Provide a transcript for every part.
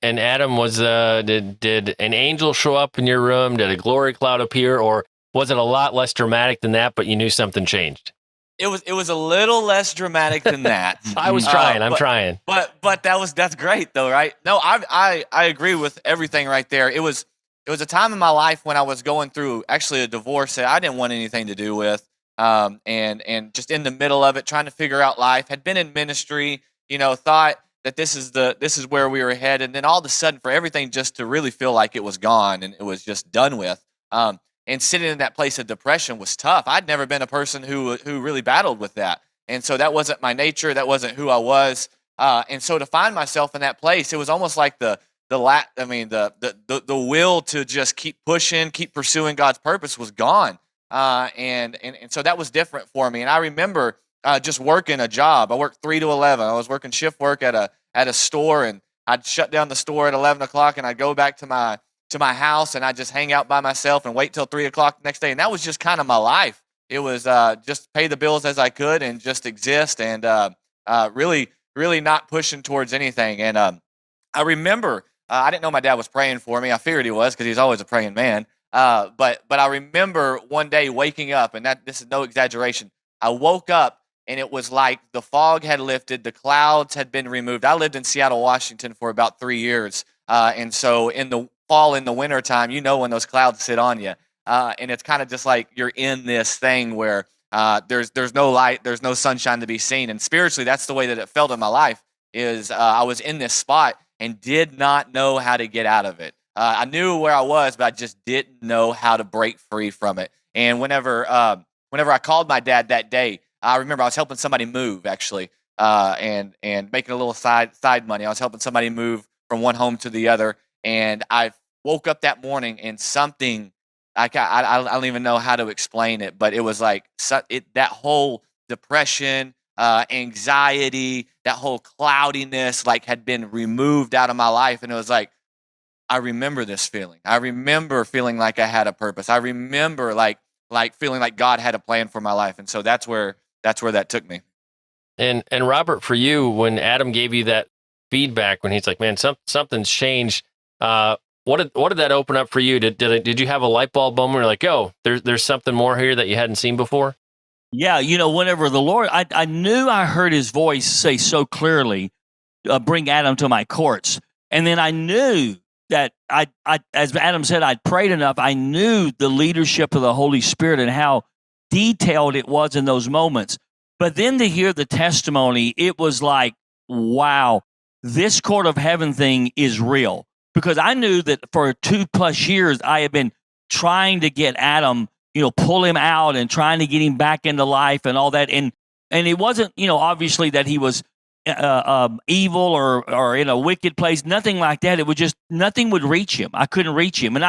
And Adam, did an angel show up in your room? Did a glory cloud appear, or was it a lot less dramatic than that? But you knew something changed. It was a little less dramatic than that. I was trying. I'm trying. But that's great though, right? No, I agree with everything right there. It was a time in my life when I was going through actually a divorce that I didn't want anything to do with, and just in the middle of it, trying to figure out life. Had been in ministry, thought that this is where we were headed, and then all of a sudden, for everything just to really feel like it was gone and it was just done with. And sitting in that place of depression was tough. I'd never been a person who really battled with that, and so that wasn't my nature. That wasn't who I was. And so to find myself in that place, it was almost like the will to just keep pushing, keep pursuing God's purpose was gone. And so that was different for me. And I remember just working a job. I worked 3 to 11. I was working shift work at a store, and I'd shut down the store at 11 o'clock, and I'd go back to my house, and I'd just hang out by myself and wait till 3 o'clock the next day. And that was just kind of my life. It was just pay the bills as I could and just exist, and really, really not pushing towards anything. And I remember I didn't know my dad was praying for me. I figured he was because he's always a praying man. But I remember one day waking up, and this is no exaggeration. I woke up, and it was like the fog had lifted, the clouds had been removed. I lived in Seattle, Washington for about 3 years. And so in the fall, in the winter time, when those clouds sit on you. And it's kind of just like you're in this thing where there's no light, there's no sunshine to be seen. And spiritually, that's the way that it felt in my life, is I was in this spot and did not know how to get out of it. I knew where I was, but I just didn't know how to break free from it. And whenever I called my dad that day, I remember I was helping somebody move, actually, and making a little side money. I was helping somebody move from one home to the other, and I woke up that morning and something I don't even know how to explain it, but it was like that whole depression, anxiety, that whole cloudiness had been removed out of my life, and it was like, I remember this feeling. I remember feeling like I had a purpose. I remember like feeling like God had a plan for my life, and so that's where that took me. And Robert, for you, when Adam gave you that feedback, when he's like, "Man, something's changed," what did that open up for you? Did you have a light bulb moment? Where you're like, "Oh, there's something more here that you hadn't seen before"? Yeah, whenever the Lord, I knew I heard His voice say so clearly, "Bring Adam to my courts," and then I knew that I, as Adam said, I'd prayed enough. I knew the leadership of the Holy Spirit and how detailed it was in those moments. But then to hear the testimony, it was like, wow, this court of heaven thing is real. Because I knew that for 2+ years, I had been trying to get Adam, pull him out and trying to get him back into life and all that. And it wasn't, obviously that he was evil or in a wicked place, nothing like that. It was just nothing would reach him. I couldn't reach him. And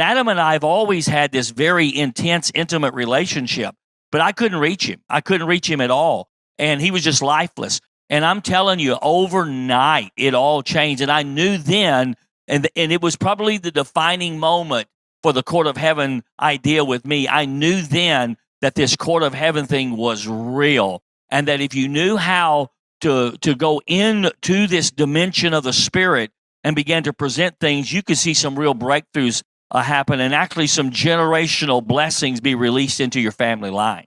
Adam and I have always had this very intense, intimate relationship, but I couldn't reach him. I couldn't reach him at all. And he was just lifeless. And I'm telling you, overnight, it all changed. And I knew then, and it was probably the defining moment for the court of heaven idea with me. I knew then that this court of heaven thing was real, and that if you knew how to go into this dimension of the Spirit and began to present things, you could see some real breakthroughs happen, and actually some generational blessings be released into your family line.